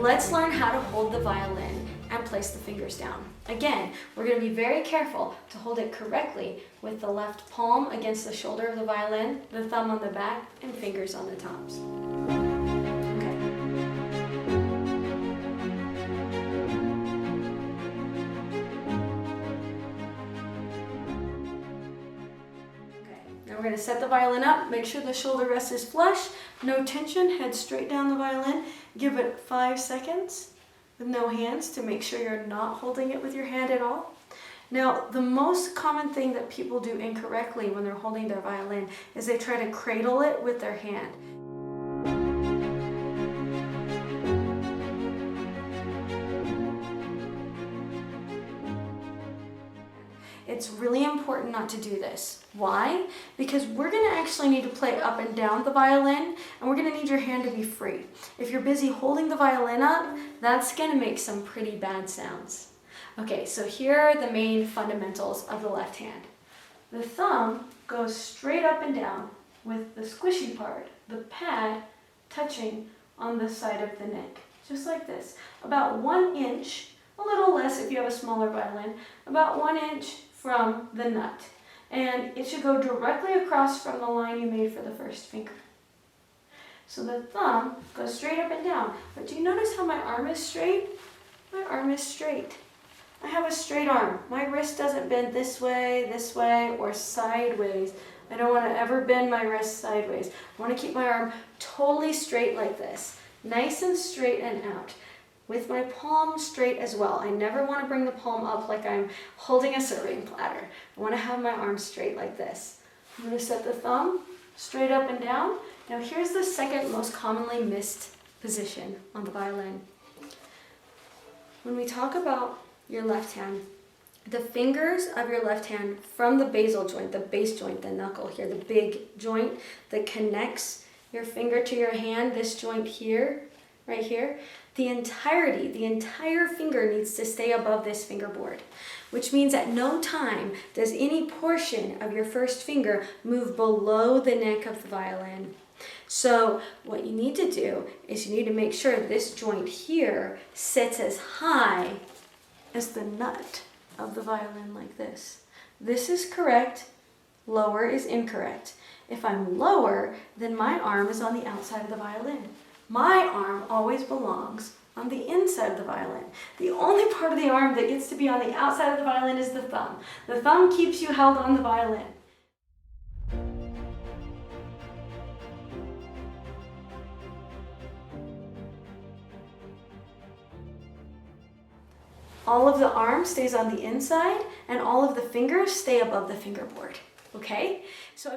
let's learn how to hold the violin and place the fingers down. Again, we're going to be very careful to hold it correctly with the left palm against the shoulder of the violin, the thumb on the back, and fingers on the tops. Now we're going to set the violin up, make sure the shoulder rest is flush, no tension, head straight down the violin. Give it 5 seconds with no hands to make sure you're not holding it with your hand at all. Now, the most common thing that people do incorrectly when they're holding their violin is they try to cradle it with their hand. It's really important not to do this. Why? Because we're going to actually need to play up and down the violin, and we're going to need your hand to be free. If you're busy holding the violin up, that's going to make some pretty bad sounds. Okay, so here are the main fundamentals of the left hand. The thumb goes straight up and down with the squishy part, the pad, touching on the side of the neck, just like this. About 1 inch, a little less if you have a smaller violin, about 1 inch from the nut. And it should go directly across from the line you made for the first finger. So the thumb goes straight up and down. But do you notice how my arm is straight? My arm is straight. I have a straight arm. My wrist doesn't bend this way, or sideways. I don't want to ever bend my wrist sideways. I want to keep my arm totally straight like this. Nice and straight and out. With my palm straight as well. I never want to bring the palm up like I'm holding a serving platter. I want to have my arm straight like this. I'm going to set the thumb straight up and down. Now here's the second most commonly missed position on the violin. When we talk about your left hand, the fingers of your left hand from the basal joint, the base joint, the knuckle here, the big joint that connects your finger to your hand, this joint here, right here, the entire finger needs to stay above this fingerboard, which means at no time does any portion of your first finger move below the neck of the violin. So what you need to do is you need to make sure this joint here sits as high as the nut of the violin like this. This is correct, lower is incorrect. If I'm lower, then my arm is on the outside of the violin. My arm always belongs on the inside of the violin. The only part of the arm that gets to be on the outside of the violin is the thumb. The thumb keeps you held on the violin. All of the arm stays on the inside, and all of the fingers stay above the fingerboard. Okay? So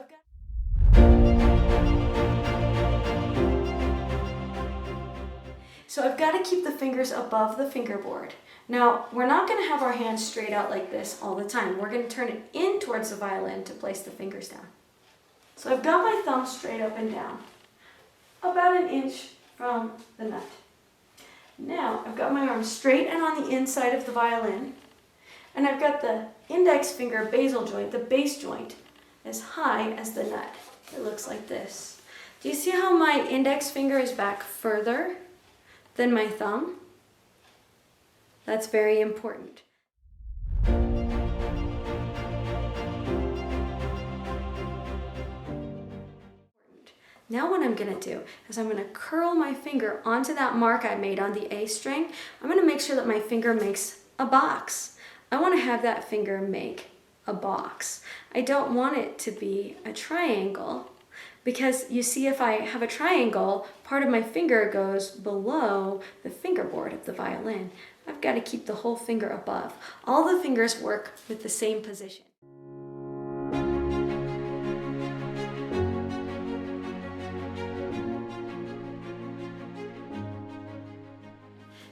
I've got to keep the fingers above the fingerboard. Now, we're not going to have our hands straight out like this all the time. We're going to turn it in towards the violin to place the fingers down. So I've got my thumb straight up and down, about 1 inch from the nut. Now, I've got my arm straight and on the inside of the violin, and I've got the index finger basal joint, the base joint, as high as the nut. It looks like this. Do you see how my index finger is back further than my thumb? That's very important. Now what I'm going to do is I'm going to curl my finger onto that mark I made on the A string. I'm going to make sure that my finger makes a box. I want to have that finger make a box. I don't want it to be a triangle, because you see, if I have a triangle, part of my finger goes below the fingerboard of the violin. I've got to keep the whole finger above. All the fingers work with the same position.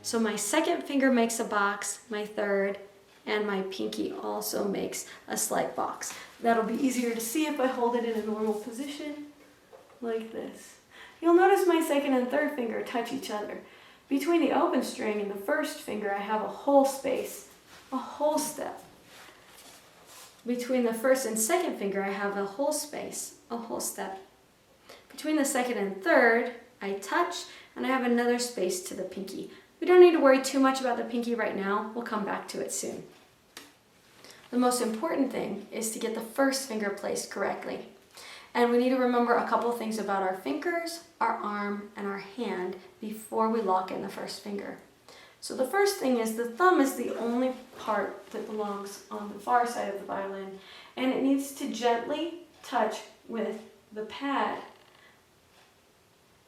So my second finger makes a box, my third, and my pinky also makes a slight box. That'll be easier to see if I hold it in a normal position, like this. You'll notice my second and third finger touch each other. Between the open string and the first finger, I have a whole space, a whole step. Between the first and second finger, I have a whole space, a whole step. Between the second and third, I touch, and I have another space to the pinky, We don't need to worry too much about the pinky right now. We'll come back to it soon. The most important thing is to get the first finger placed correctly. And we need to remember a couple things about our fingers, our arm, and our hand before we lock in the first finger. So the first thing is the thumb is the only part that belongs on the far side of the violin, and it needs to gently touch with the pad.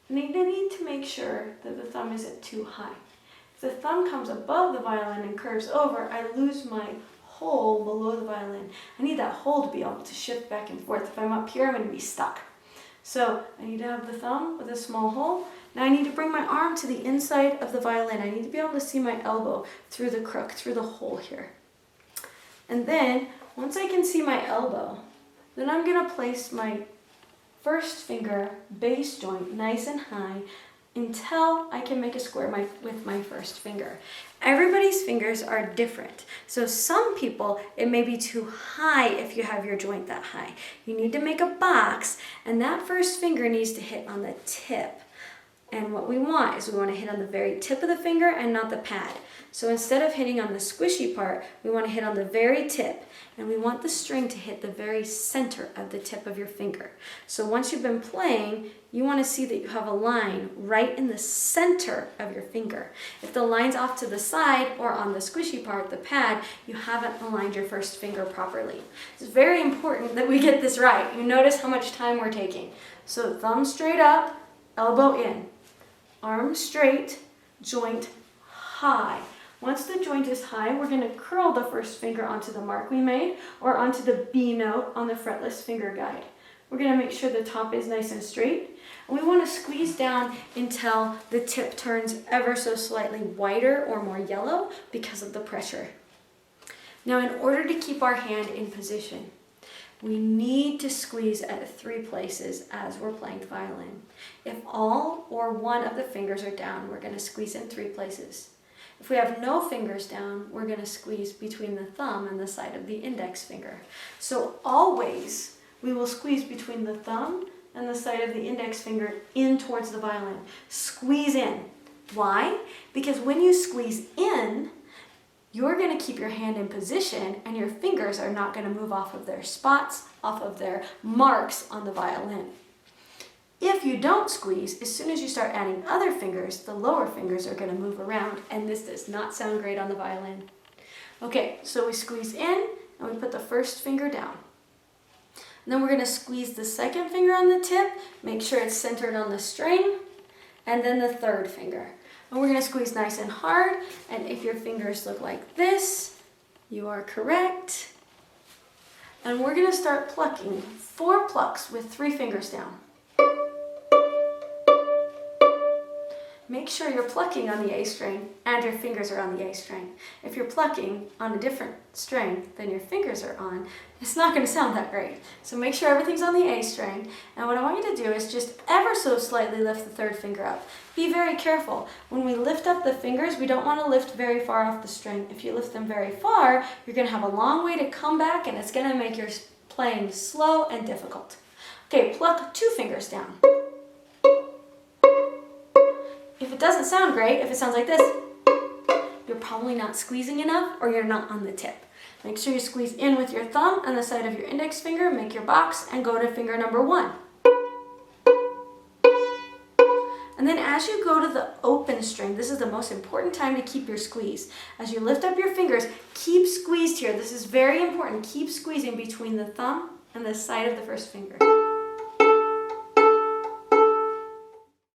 And you need to make sure that the thumb isn't too high. If the thumb comes above the violin and curves over, I lose my hole below the violin. I need that hole to be able to shift back and forth. If I'm up here, I'm going to be stuck. So I need to have the thumb with a small hole. Now I need to bring my arm to the inside of the violin. I need to be able to see my elbow through the crook, through the hole here. And then, once I can see my elbow, then I'm going to place my first finger bass joint nice and high until I can make a square with my first finger. Everybody's fingers are different. So some people, it may be too high if you have your joint that high. You need to make a box, and that first finger needs to hit on the tip. And what we want is we want to hit on the very tip of the finger and not the pad. So instead of hitting on the squishy part, we want to hit on the very tip. And we want the string to hit the very center of the tip of your finger. So once you've been playing, you want to see that you have a line right in the center of your finger. If the line's off to the side or on the squishy part, the pad, you haven't aligned your first finger properly. It's very important that we get this right. You notice how much time we're taking. So thumb straight up, elbow in. Arm straight, joint high. Once the joint is high, we're going to curl the first finger onto the mark we made or onto the B note on the fretless finger guide. We're going to make sure the top is nice and straight. And we want to squeeze down until the tip turns ever so slightly whiter or more yellow because of the pressure. Now, in order to keep our hand in position, we need to squeeze at 3 places as we're playing the violin. If all or one of the fingers are down, we're going to squeeze in 3 places. If we have no fingers down, we're going to squeeze between the thumb and the side of the index finger. So always, we will squeeze between the thumb and the side of the index finger in towards the violin. Squeeze in. Why? Because when you squeeze in, you're going to keep your hand in position and your fingers are not going to move off of their spots, off of their marks on the violin. If you don't squeeze, as soon as you start adding other fingers, the lower fingers are going to move around, and this does not sound great on the violin. Okay, so we squeeze in and we put the first finger down. And then we're going to squeeze the second finger on the tip, make sure it's centered on the string, and then the third finger. And we're going to squeeze nice and hard, and if your fingers look like this, you are correct. And we're going to start plucking 4 plucks with 3 fingers down. Make sure you're plucking on the A string and your fingers are on the A string. If you're plucking on a different string than your fingers are on, it's not going to sound that great. So make sure everything's on the A string. And what I want you to do is just ever so slightly lift the third finger up. Be very careful. When we lift up the fingers, we don't want to lift very far off the string. If you lift them very far, you're going to have a long way to come back and it's going to make your playing slow and difficult. Okay, pluck 2 fingers down. If it doesn't sound great, if it sounds like this, you're probably not squeezing enough or you're not on the tip. Make sure you squeeze in with your thumb on the side of your index finger, make your box, and go to finger number 1. And then as you go to the open string, this is the most important time to keep your squeeze. As you lift up your fingers, keep squeezed here. This is very important. Keep squeezing between the thumb and the side of the first finger.